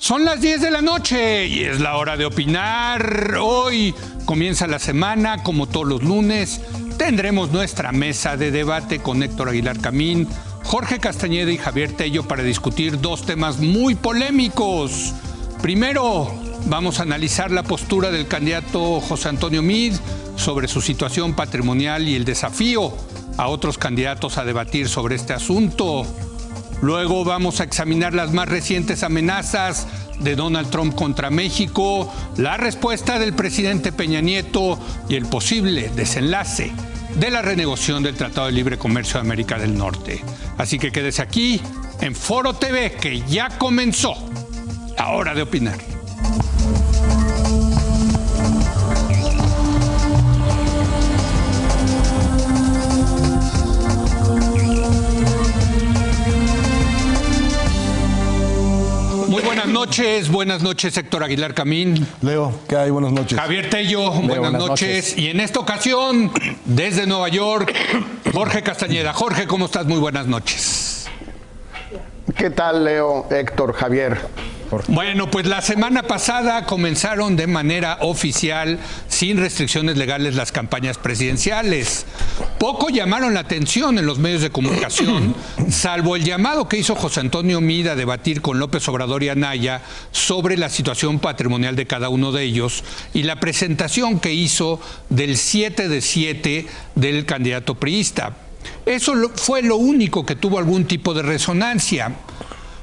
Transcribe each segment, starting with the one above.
Son las 10 de la noche y es la hora de opinar. Hoy comienza la semana, como todos los lunes. Tendremos nuestra mesa de debate con Héctor Aguilar Camín, Jorge Castañeda y Javier Tello para discutir dos temas muy polémicos. Primero, vamos a analizar la postura del candidato José Antonio Meade sobre su situación patrimonial y el desafío a otros candidatos a debatir sobre este asunto. Luego vamos a examinar las más recientes amenazas de Donald Trump contra México, la respuesta del presidente Peña Nieto y el posible desenlace de la renegociación del Tratado de Libre Comercio de América del Norte. Así que quédese aquí en Foro TV, que ya comenzó la hora de opinar. Buenas noches Héctor Aguilar Camín. Leo, ¿qué hay? Buenas noches. Javier Tello, buenas noches. Y en esta ocasión, desde Nueva York, Jorge Castañeda. Jorge, ¿cómo estás? Muy buenas noches. ¿Qué tal, Leo, Héctor, Javier? Bueno, pues la semana pasada comenzaron de manera oficial, sin restricciones legales, las campañas presidenciales. Poco llamaron la atención en los medios de comunicación, salvo el llamado que hizo José Antonio Meade a debatir con López Obrador y Anaya sobre la situación patrimonial de cada uno de ellos y la presentación que hizo del 7 de 7 del candidato priista. Eso fue lo único que tuvo algún tipo de resonancia.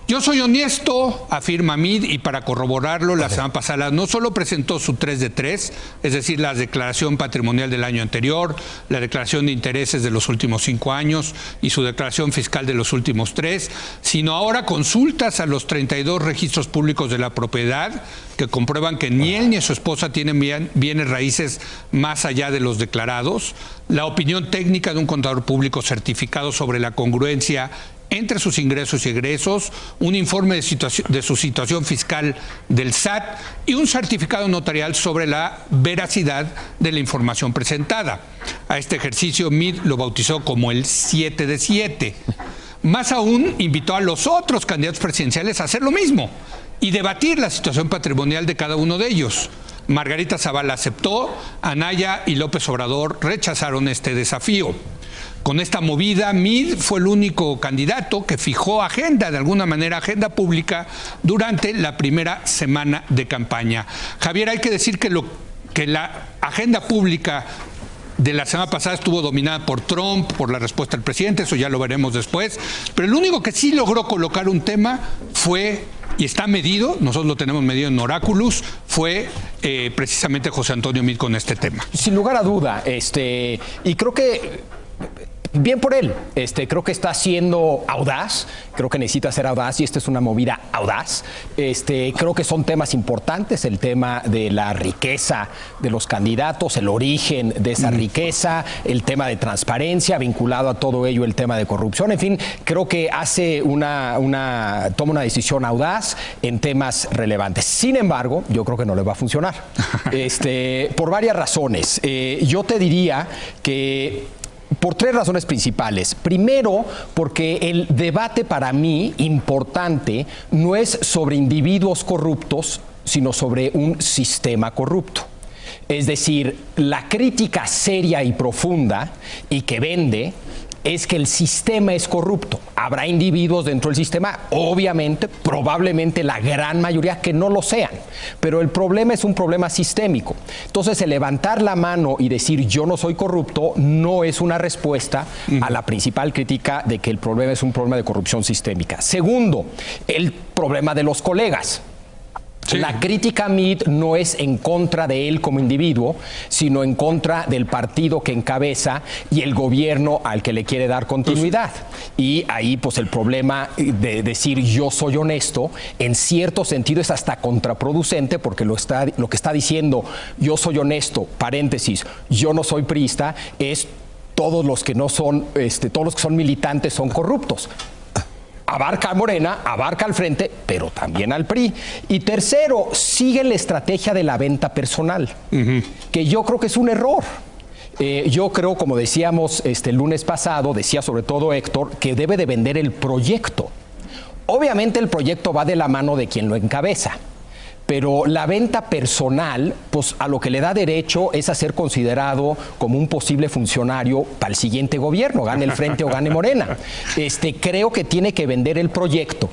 Yo soy honesto, afirma Meade, y para corroborarlo, la semana pasada no solo presentó su 3 de 3, es decir, la declaración patrimonial del año anterior, la declaración de intereses de los últimos 5 años y su declaración fiscal de los últimos 3, sino ahora consultas a los 32 registros públicos de la propiedad que comprueban que ni él ni su esposa tienen bienes raíces más allá de los declarados, la opinión técnica de un contador público certificado sobre la congruencia entre sus ingresos y egresos, un informe de su situación fiscal del SAT y un certificado notarial sobre la veracidad de la información presentada. A este ejercicio Meade lo bautizó como el 7 de 7. Más aún, invitó a los otros candidatos presidenciales a hacer lo mismo y debatir la situación patrimonial de cada uno de ellos. Margarita Zavala aceptó, Anaya y López Obrador rechazaron este desafío. Con esta movida, Meade fue el único candidato que fijó agenda, de alguna manera, agenda pública durante la primera semana de campaña. Javier, hay que decir que la agenda pública de la semana pasada estuvo dominada por Trump, por la respuesta del presidente, eso ya lo veremos después, pero el único que sí logró colocar un tema fue, y está medido, nosotros lo tenemos medido en Oráculos, fue precisamente José Antonio Meade con este tema. Sin lugar a duda, y creo que bien por él, creo que está siendo audaz, creo que necesita ser audaz y esta es una movida audaz. Creo que son temas importantes, el tema de la riqueza de los candidatos, el origen de esa riqueza, el tema de transparencia, vinculado a todo ello el tema de corrupción, en fin, creo que hace toma una decisión audaz en temas relevantes. Sin embargo, yo creo que no le va a funcionar, por varias razones. Yo te diría que por 3 razones principales. Primero, porque el debate para mí importante no es sobre individuos corruptos, sino sobre un sistema corrupto. Es decir, la crítica seria y profunda y que vende es que el sistema es corrupto. Habrá individuos dentro del sistema, obviamente, probablemente la gran mayoría que no lo sean, pero el problema es un problema sistémico. Entonces, el levantar la mano y decir yo no soy corrupto no es una respuesta a la principal crítica de que el problema es un problema de corrupción sistémica. Segundo, el problema de los colegas. Sí. La crítica a Meade no es en contra de él como individuo, sino en contra del partido que encabeza y el gobierno al que le quiere dar continuidad. Y ahí, pues, el problema de decir yo soy honesto, en cierto sentido es hasta contraproducente, porque lo que está diciendo yo soy honesto, paréntesis, yo no soy priista, es todos los que no son, todos los que son militantes son corruptos. Abarca a Morena, abarca al Frente, pero también al PRI. Y tercero, sigue la estrategia de la venta personal, que yo creo que es un error. Yo creo, como decíamos el lunes pasado, decía sobre todo Héctor, que debe de vender el proyecto. Obviamente el proyecto va de la mano de quien lo encabeza. Pero la venta personal, pues a lo que le da derecho es a ser considerado como un posible funcionario para el siguiente gobierno, gane el Frente o gane Morena. Creo que tiene que vender el proyecto.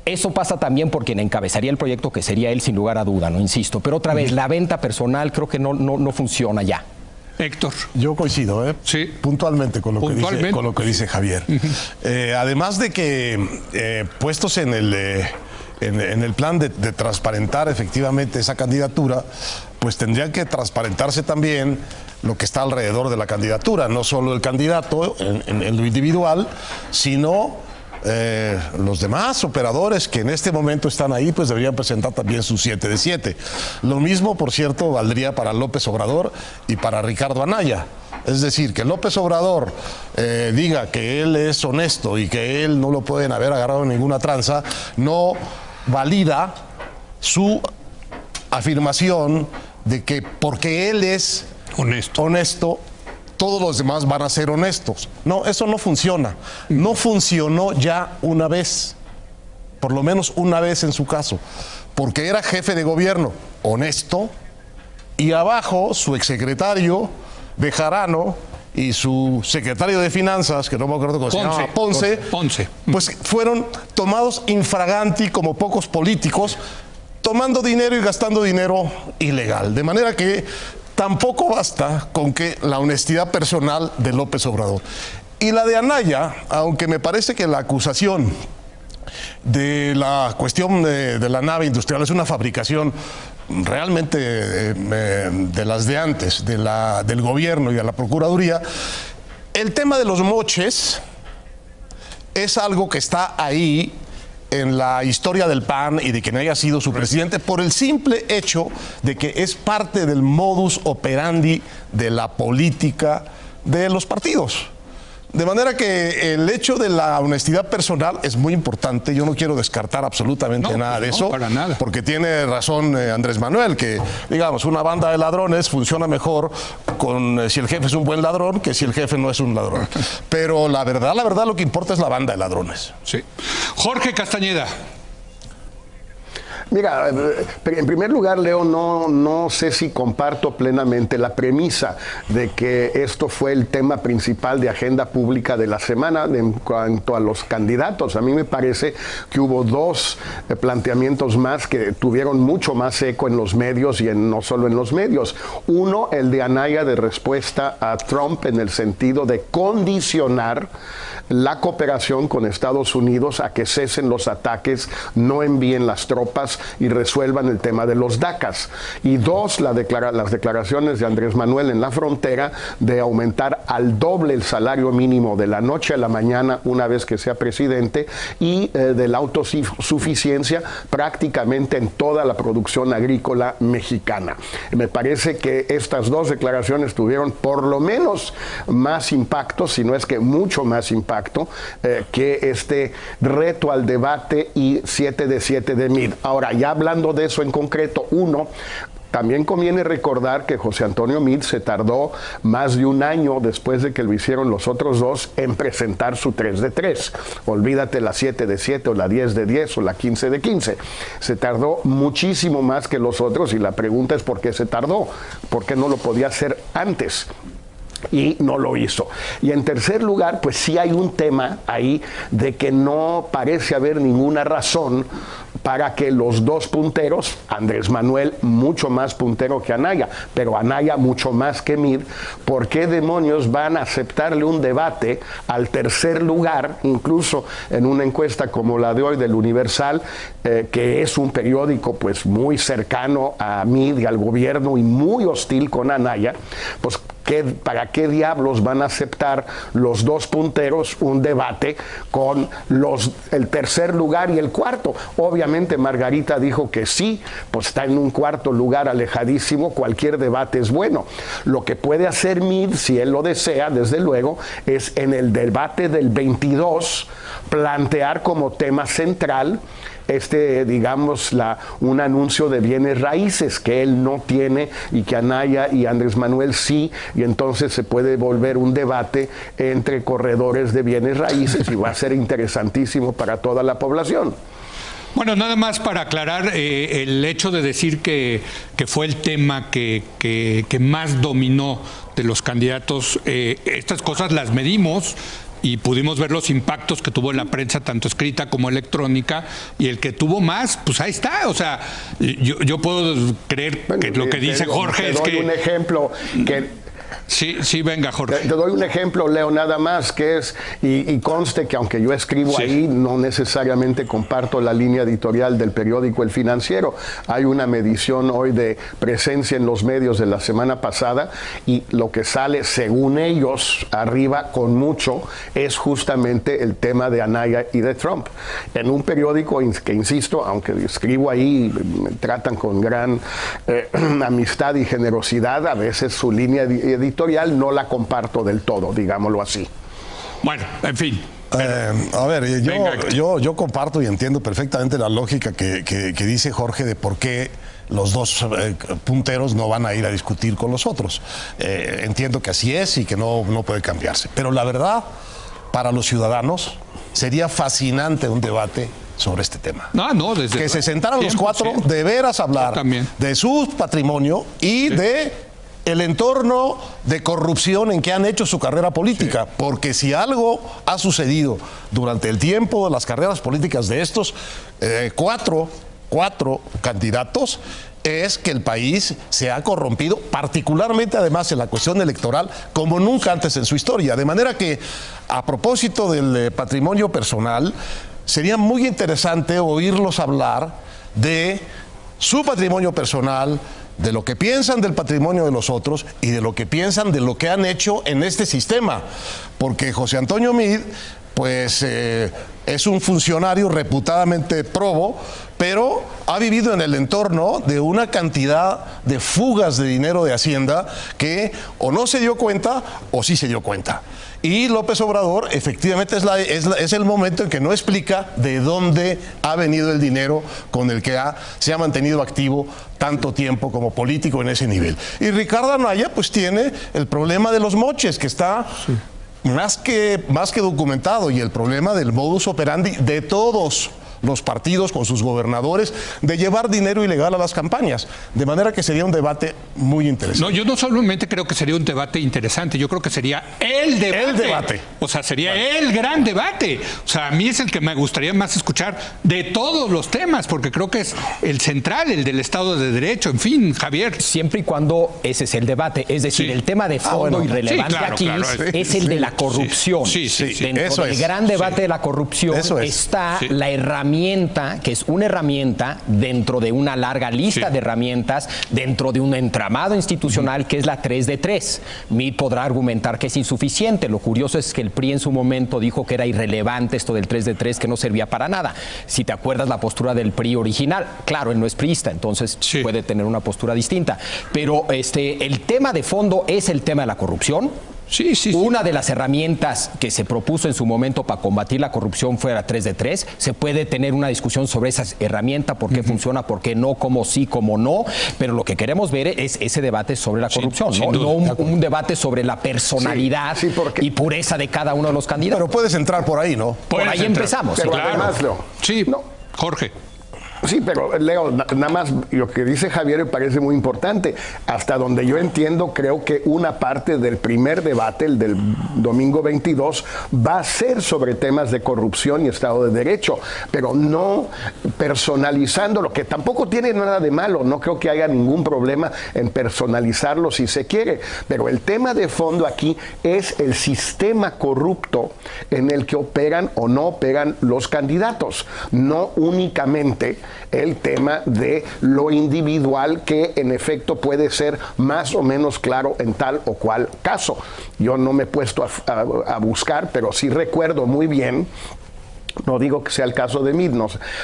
Eso pasa también por quien encabezaría el proyecto, que sería él sin lugar a duda, no insisto. Pero otra vez, la venta personal creo que no funciona ya. Héctor. Yo coincido, sí, puntualmente con lo que dice Javier. Además de que puestos en el plan de transparentar efectivamente esa candidatura, pues tendrían que transparentarse también lo que está alrededor de la candidatura, no solo el candidato en lo individual, sino los demás operadores que en este momento están ahí, pues deberían presentar también su 7 de 7. Lo mismo, por cierto, valdría para López Obrador y para Ricardo Anaya. Es decir, que López Obrador diga que él es honesto y que él no lo pueden haber agarrado en ninguna tranza, no valida su afirmación de que porque él es honesto, todos los demás van a ser honestos. No, eso no funciona. No funcionó ya una vez, por lo menos una vez en su caso, porque era jefe de gobierno honesto y abajo su exsecretario Bejarano y su secretario de Finanzas, que no me acuerdo cómo se llama, Ponce, pues fueron tomados infraganti como pocos políticos, tomando dinero y gastando dinero ilegal. De manera que tampoco basta con que la honestidad personal de López Obrador. Y la de Anaya, aunque me parece que la acusación de la cuestión de la nave industrial es una fabricación realmente de las de antes, del gobierno y de la Procuraduría, el tema de los moches es algo que está ahí en la historia del PAN y de quien haya sido su presidente por el simple hecho de que es parte del modus operandi de la política de los partidos. De manera que el hecho de la honestidad personal es muy importante. Yo no quiero descartar absolutamente nada de eso. Para nada. Porque tiene razón Andrés Manuel, que, digamos, una banda de ladrones funciona mejor si el jefe es un buen ladrón que si el jefe no es un ladrón. Pero la verdad, lo que importa es la banda de ladrones. Sí. Jorge Castañeda. Mira, en primer lugar, Leo, no sé si comparto plenamente la premisa de que esto fue el tema principal de agenda pública de la semana en cuanto a los candidatos. A mí me parece que hubo dos planteamientos más que tuvieron mucho más eco en los medios y no solo en los medios. Uno, el de Anaya de respuesta a Trump en el sentido de condicionar la cooperación con Estados Unidos a que cesen los ataques, no envíen las tropas y resuelvan el tema de los DACAs. Y dos, las declaraciones de Andrés Manuel en la frontera de aumentar al doble el salario mínimo de la noche a la mañana una vez que sea presidente y de la autosuficiencia prácticamente en toda la producción agrícola mexicana. Me parece que estas dos declaraciones tuvieron por lo menos más impacto, si no es que mucho más impacto, que este reto al debate y 7 de 7 de Meade. Ahora, ya hablando de eso en concreto, también conviene recordar que José Antonio Meade se tardó más de un año después de que lo hicieron los otros dos en presentar su 3 de 3. Olvídate la 7 de 7 o la 10 de 10 o la 15 de 15. Se tardó muchísimo más que los otros y la pregunta es ¿por qué se tardó? ¿Por qué no lo podía hacer antes? Y no lo hizo. Y en tercer lugar, pues sí hay un tema ahí de que no parece haber ninguna razón para que los dos punteros, Andrés Manuel mucho más puntero que Anaya, pero Anaya mucho más que Meade, ¿por qué demonios van a aceptarle un debate al tercer lugar, incluso en una encuesta como la de hoy del Universal, que es un periódico pues muy cercano a Meade y al gobierno y muy hostil con Anaya? Pues ¿para qué diablos van a aceptar los dos punteros un debate con el tercer lugar y el cuarto? Obviamente Margarita dijo que sí, pues está en un cuarto lugar alejadísimo, cualquier debate es bueno. Lo que puede hacer Meade, si él lo desea, desde luego, es en el debate del 22 plantear como tema central digamos, un anuncio de bienes raíces que él no tiene y que Anaya y Andrés Manuel sí y entonces se puede volver un debate entre corredores de bienes raíces y va a ser interesantísimo para toda la población. Bueno, nada más para aclarar el hecho de decir que fue el tema que más dominó de los candidatos. Estas cosas las medimos y pudimos ver los impactos que tuvo en la prensa, tanto escrita como electrónica, y el que tuvo más, pues ahí está. O sea, yo puedo creer que lo que dice Jorge es que... Te doy un ejemplo que... Sí, venga, Jorge. Te doy un ejemplo, Leo, nada más, que es, y conste que aunque yo escribo ahí, no necesariamente comparto la línea editorial del periódico El Financiero. Hay una medición hoy de presencia en los medios de la semana pasada, y lo que sale, según ellos, arriba con mucho, es justamente el tema de Anaya y de Trump. En un periódico que, insisto, aunque escribo ahí, me tratan con gran amistad y generosidad, a veces su línea editorial no la comparto del todo, digámoslo así. Bueno, en fin. A ver, yo comparto y entiendo perfectamente la lógica que dice Jorge de por qué los dos punteros no van a ir a discutir con los otros. Entiendo que así es y que no puede cambiarse. Pero la verdad, para los ciudadanos, sería fascinante un debate sobre este tema. Desde que se sentaran los cuatro de veras a hablar de su patrimonio y de el entorno de corrupción en que han hecho su carrera política, porque si algo ha sucedido durante el tiempo de las carreras políticas de estos cuatro candidatos, es que el país se ha corrompido, particularmente además en la cuestión electoral, como nunca antes en su historia. De manera que, a propósito del patrimonio personal, sería muy interesante oírlos hablar de su patrimonio personal, de lo que piensan del patrimonio de los otros y de lo que piensan de lo que han hecho en este sistema. Porque José Antonio Meade, pues es un funcionario reputadamente probo, pero ha vivido en el entorno de una cantidad de fugas de dinero de Hacienda que o no se dio cuenta o sí se dio cuenta. Y López Obrador efectivamente es el momento en que no explica de dónde ha venido el dinero con el que se ha mantenido activo tanto tiempo como político en ese nivel. Y Ricardo Anaya pues tiene el problema de los moches, que está más que documentado, y el problema del modus operandi de todos los partidos con sus gobernadores de llevar dinero ilegal a las campañas. De manera que sería un debate muy interesante. No, yo no solamente creo que sería un debate interesante, yo creo que sería el debate. El debate. O sea, sería el gran debate. O sea, a mí es el que me gustaría más escuchar de todos los temas, porque creo que es el central, el del Estado de Derecho, en fin, Javier. Siempre y cuando ese es el debate. Es decir, el tema de fondo y relevante aquí es el de la corrupción. Dentro del gran debate de la corrupción está la herramienta, que es una herramienta dentro de una larga lista de herramientas, dentro de un entramado institucional que es la 3 de 3. Meade podrá argumentar que es insuficiente. Lo curioso es que el PRI en su momento dijo que era irrelevante esto del 3 de 3, que no servía para nada. Si te acuerdas la postura del PRI original, claro, él no es priista, entonces puede tener una postura distinta. Pero el tema de fondo es el tema de la corrupción. Una de las herramientas que se propuso en su momento para combatir la corrupción fue la 3 de 3. Se puede tener una discusión sobre esa herramienta, por qué funciona, por qué no, cómo sí, cómo no, pero lo que queremos ver es ese debate sobre la corrupción, no un debate sobre la personalidad y pureza de cada uno de los candidatos. Pero puedes entrar por ahí, ¿no? Por ahí empezamos. Pero además, Leo, Jorge. Sí, pero Leo, nada más lo que dice Javier me parece muy importante. Hasta donde yo entiendo, creo que una parte del primer debate, el del domingo 22, va a ser sobre temas de corrupción y Estado de Derecho, pero no personalizándolo, que tampoco tiene nada de malo. No creo que haya ningún problema en personalizarlo si se quiere, pero el tema de fondo aquí es el sistema corrupto en el que operan o no operan los candidatos, no únicamente el tema de lo individual, que en efecto puede ser más o menos claro en tal o cual caso. Yo no me he puesto a buscar, pero sí recuerdo muy bien. No digo que sea el caso de Meade,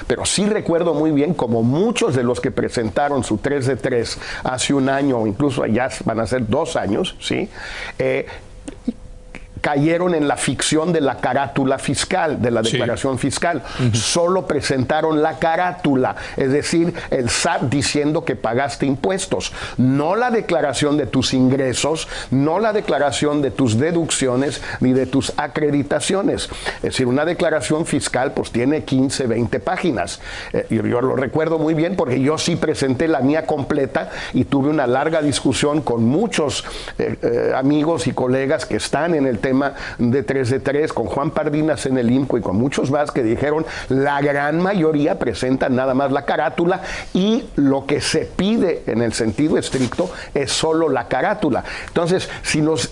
pero sí recuerdo muy bien como muchos de los que presentaron su 3 de 3 hace un año, o incluso ya van a ser 2 años, cayeron en la ficción de la carátula fiscal, de la declaración fiscal. Solo presentaron la carátula, es decir, el SAT diciendo que pagaste impuestos, no la declaración de tus ingresos, no la declaración de tus deducciones ni de tus acreditaciones. Es decir, una declaración fiscal pues tiene 15, 20 páginas. Yo lo recuerdo muy bien porque yo sí presenté la mía completa y tuve una larga discusión con muchos amigos y colegas que están en el tema de 3 de 3, con Juan Pardinas en el IMCO y con muchos más que dijeron la gran mayoría presentan nada más la carátula y lo que se pide en el sentido estricto es solo la carátula. Entonces, si nos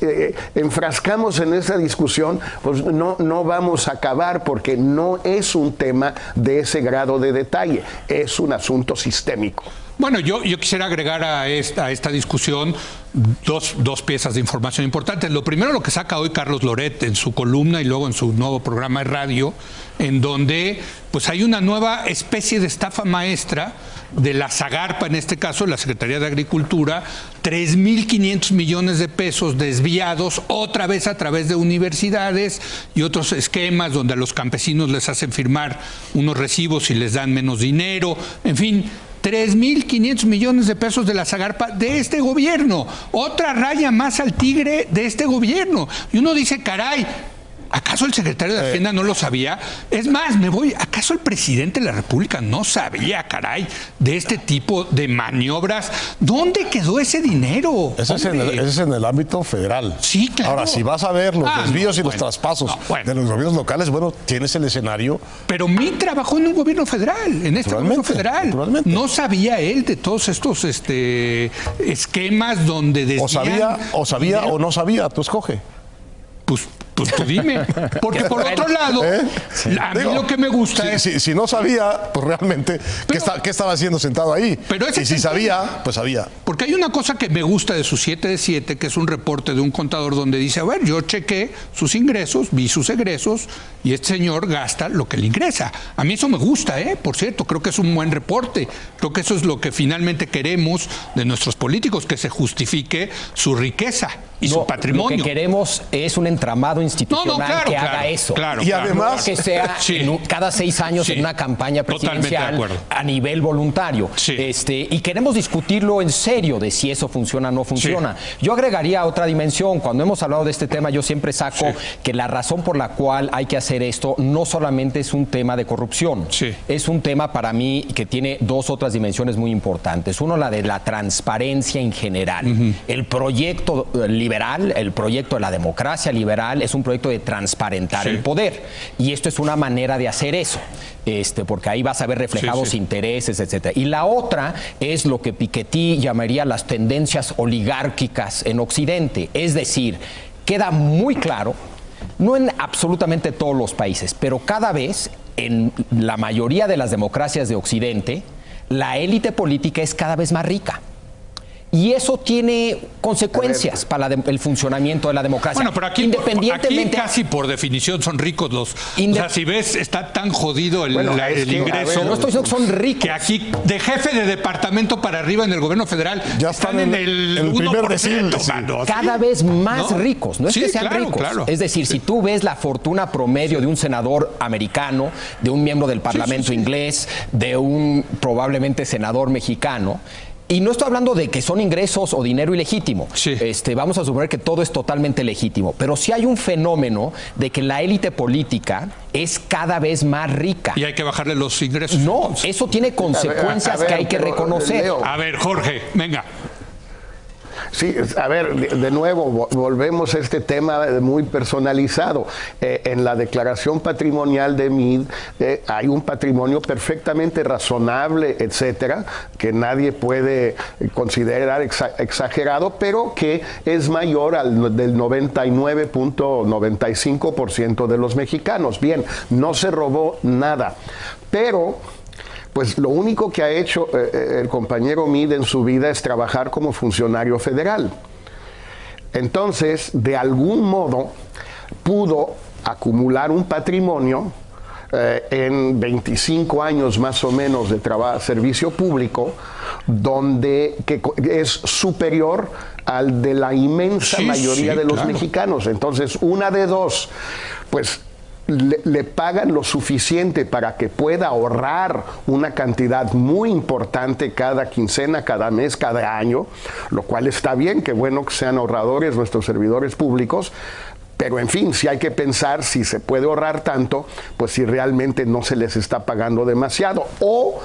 enfrascamos en esa discusión, pues no vamos a acabar porque no es un tema de ese grado de detalle, es un asunto sistémico. Bueno, yo quisiera agregar a esta discusión dos piezas de información importantes. Lo primero, lo que saca hoy Carlos Loret en su columna y luego en su nuevo programa de radio, en donde pues hay una nueva especie de estafa maestra de la Zagarpa, en este caso la Secretaría de Agricultura, 3.500 millones de pesos desviados otra vez a través de universidades y otros esquemas donde a los campesinos les hacen firmar unos recibos y les dan menos dinero, en fin. 3.500 millones de pesos de la Zagarpa de este gobierno. Otra raya más al tigre de este gobierno. Y uno dice, caray, ¿acaso el secretario de Hacienda no lo sabía? Es más, ¿acaso el presidente de la República no sabía, caray, de este tipo de maniobras? ¿Dónde quedó ese dinero? Ese es en el ámbito federal. Sí, claro. Ahora, si vas a ver los desvíos y los traspasos de los gobiernos locales, bueno, tienes el escenario. Pero Meade trabajó en un gobierno federal, en este gobierno federal. No sabía él de todos estos esquemas donde desvían. O sabía o no sabía, tú escoge. Pues tú dime, porque por otro lado, a mí lo que me gusta es... Si no sabía, pues realmente, ¿qué estaba haciendo sentado ahí? Y si sabía, pues sabía. Porque hay una cosa que me gusta de su 7 de 7, que es un reporte de un contador donde dice, a ver, yo chequé sus ingresos, vi sus egresos, y este señor gasta lo que le ingresa. A mí eso me gusta, por cierto, creo que es un buen reporte. Creo que eso es lo que finalmente queremos de nuestros políticos, que se justifique su riqueza y su patrimonio. Lo que queremos es un entramado institucional que haga eso. Y además que sea cada 6 años en una campaña presidencial a nivel voluntario. Y queremos discutirlo en serio de si eso funciona o no funciona. Yo agregaría otra dimensión. Cuando hemos hablado de este tema, yo siempre saco que la razón por la cual hay que hacer esto no solamente es un tema de corrupción. Es un tema para mí que tiene dos otras dimensiones muy importantes. Uno, la de la transparencia en general. El proyecto liberal, el proyecto de la democracia liberal es un proyecto de transparentar el poder. Y esto es una manera de hacer eso, porque ahí vas a ver reflejados intereses, etcétera. Y la otra es lo que Piketty llamaría las tendencias oligárquicas en Occidente. Es decir, queda muy claro, no en absolutamente todos los países, pero cada vez en la mayoría de las democracias de Occidente, la élite política es cada vez más rica. Y eso tiene consecuencias para el funcionamiento de la democracia. Bueno, pero aquí casi por definición son ricos los... O sea, si ves, está tan jodido el ingreso... no estoy diciendo que son ricos. Que aquí, de jefe de departamento para arriba en el gobierno federal, ya están en el primer decil. Cada vez más ricos. No es que sean ricos. Claro. Es decir, si tú ves la fortuna promedio de un senador americano, de un miembro del parlamento inglés, de un probablemente senador mexicano... Y no estoy hablando de que son ingresos o dinero ilegítimo. Vamos a suponer que todo es totalmente legítimo. Pero sí hay un fenómeno de que la élite política es cada vez más rica. Y hay que bajarle los ingresos. No, eso tiene consecuencias que hay que reconocer. Leo. A ver, Jorge, venga. Sí, a ver, de nuevo, volvemos a este tema muy personalizado. En la declaración patrimonial de Meade hay un patrimonio perfectamente razonable, etcétera, que nadie puede considerar exagerado, pero que es mayor al del 99.95% de los mexicanos. Bien, no se robó nada, pero... Pues lo único que ha hecho el compañero Meade en su vida es trabajar como funcionario federal. Entonces, de algún modo, pudo acumular un patrimonio en 25 años más o menos de servicio público, donde que es superior al de la inmensa mayoría de los mexicanos. Entonces, una de dos, pues le pagan lo suficiente para que pueda ahorrar una cantidad muy importante cada quincena, cada mes, cada año, lo cual está bien, qué bueno que sean ahorradores nuestros servidores públicos. Pero en fin, si hay que pensar si se puede ahorrar tanto, pues si realmente no se les está pagando demasiado. O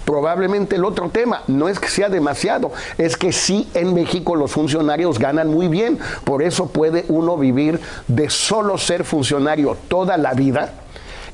probablemente el otro tema, no es que sea demasiado, es que sí en México los funcionarios ganan muy bien. Por eso puede uno vivir de solo ser funcionario toda la vida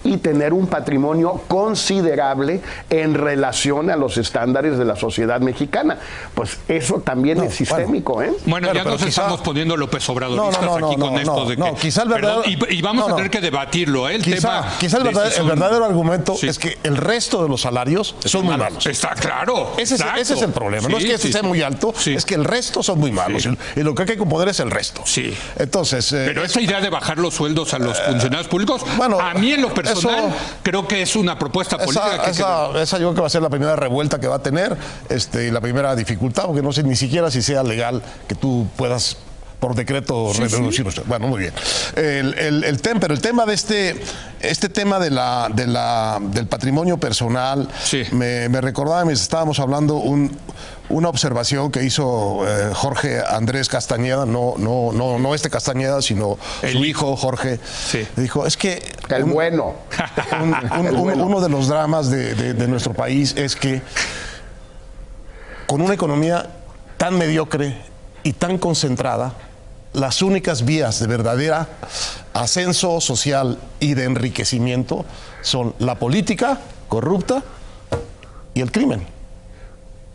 y tener un patrimonio considerable en relación a los estándares de la sociedad mexicana. Pues eso también es sistémico, ¿eh? Bueno, ya nos estamos poniendo López Obradoristas aquí con esto de que... quizá el verdadero... Y vamos a tener que debatirlo, ¿eh? Quizá el verdadero argumento es que el resto de los salarios son muy malos. Está claro. Ese es el problema. No es que este sea muy alto, es que el resto son muy malos. Y lo que hay que componer es el resto. Sí. Entonces... Pero esa idea de bajar los sueldos a los funcionarios públicos, a mí en lo personal creo que es una propuesta política. Esa yo creo que va a ser la primera revuelta que va a tener, y la primera dificultad, porque no sé ni siquiera si sea legal que tú puedas por decreto reducir. Bueno, muy bien. Pero el tema de este tema del patrimonio personal me recordaba, mientras estábamos hablando, una observación que hizo Jorge Andrés Castañeda, no este Castañeda, sino su hijo Jorge. Dijo, es que uno de los dramas de nuestro país es que con una economía tan mediocre y tan concentrada, las únicas vías de verdadera ascenso social y de enriquecimiento son la política corrupta y el crimen.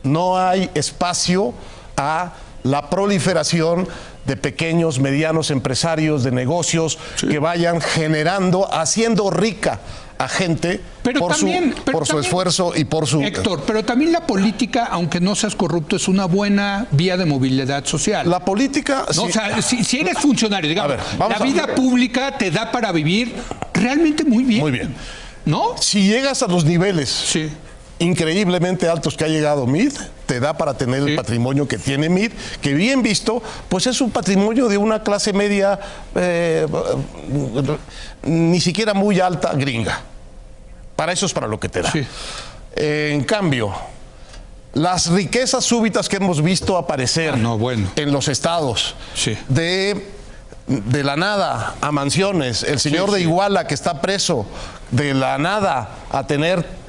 No hay espacio a la proliferación de pequeños, medianos empresarios, de negocios que vayan haciendo rica a gente por su esfuerzo y por su... Héctor, pero también la política, aunque no seas corrupto, es una buena vía de movilidad social. La política... ¿no? O sea, si eres funcionario, digamos, la vida pública te da para vivir realmente muy bien. Muy bien. ¿No? Si llegas a los niveles increíblemente altos que ha llegado MID, te da para tener el patrimonio que tiene MID, que bien visto, pues es un patrimonio de una clase media ni siquiera muy alta gringa. Para eso es para lo que te da. En cambio, las riquezas súbitas que hemos visto aparecer en los estados, de la nada a mansiones, el señor de Iguala que está preso, de la nada a tener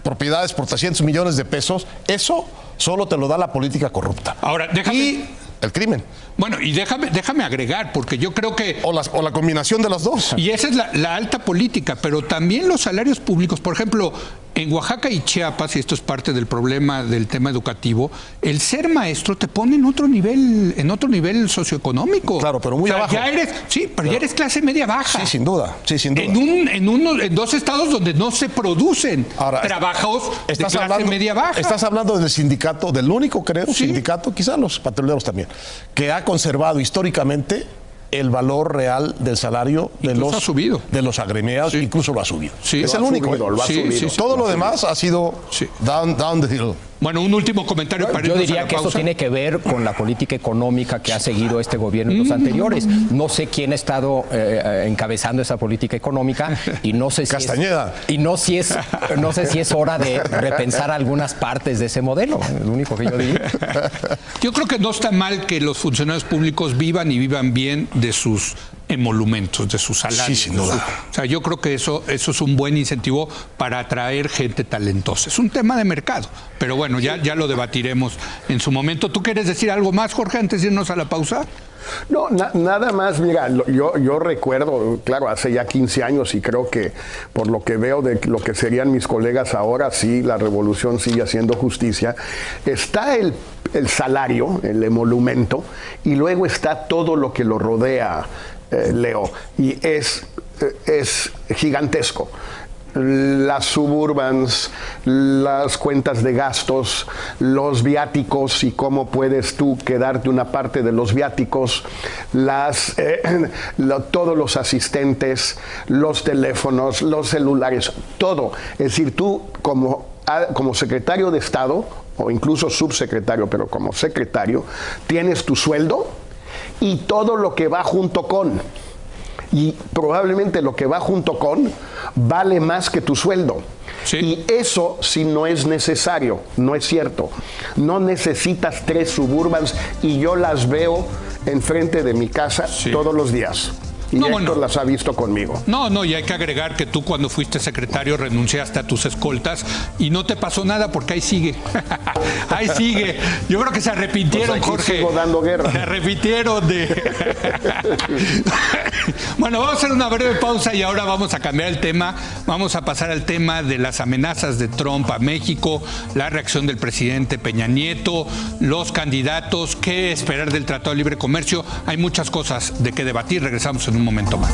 propiedades por 300 millones de pesos, eso solo te lo da la política corrupta. Ahora, y el crimen. Bueno, y déjame agregar, porque yo creo que... O la combinación de las dos. Y esa es la alta política, pero también los salarios públicos. Por ejemplo, en Oaxaca y Chiapas, y esto es parte del problema del tema educativo, el ser maestro te pone en otro nivel socioeconómico. Claro, pero muy abajo. Ya eres clase media baja. Sí, sin duda. En dos estados donde no se producen trabajos de clase media baja. Estás hablando del sindicato, del único, creo, sindicato, quizás los patrulleros también, que ha conservado históricamente el valor real del salario de los agremiados, incluso lo ha subido. Es el único. Todo lo demás ha sido down the hill. Bueno, un último comentario para yo diría que eso tiene que ver con la política económica que ha seguido este gobierno y los anteriores. No sé quién ha estado encabezando esa política económica y no sé si Castañeda. no sé si es hora de repensar algunas partes de ese modelo. Lo único que yo diría. Yo creo que no está mal que los funcionarios públicos vivan bien de sus emolumentos, de sus salarios. Sí, sin duda. O sea, yo creo que eso es un buen incentivo para atraer gente talentosa. Es un tema de mercado, pero bueno, ya lo debatiremos en su momento. ¿Tú quieres decir algo más, Jorge, antes de irnos a la pausa? No, nada más, mira, yo recuerdo, claro, hace ya 15 años y creo que por lo que veo de lo que serían mis colegas ahora, sí, la revolución sigue haciendo justicia. Está el salario, el emolumento, y luego está todo lo que lo rodea, Leo, y es gigantesco. las Suburbans, las cuentas de gastos, los viáticos y cómo puedes tú quedarte una parte de los viáticos, todos los asistentes, los teléfonos, los celulares, todo. Es decir, tú como secretario de Estado, o incluso subsecretario, pero como secretario, tienes tu sueldo y todo lo que va junto con. Y probablemente lo que va junto con vale más que tu sueldo. Sí. Y eso sí no es necesario, no es cierto. No necesitas 3 Suburbans y yo las veo enfrente de mi casa todos los días. Y Héctor las ha visto conmigo. No, y hay que agregar que tú cuando fuiste secretario renunciaste a tus escoltas y no te pasó nada porque ahí sigue. Ahí sigue. Yo creo que se arrepintieron, pues Jorge. Sigo dando guerra. Se arrepintieron de... Bueno, vamos a hacer una breve pausa y ahora vamos a cambiar el tema. Vamos a pasar al tema de las amenazas de Trump a México, la reacción del presidente Peña Nieto, los candidatos, qué esperar del Tratado de Libre Comercio. Hay muchas cosas de qué debatir. Regresamos en un momento más.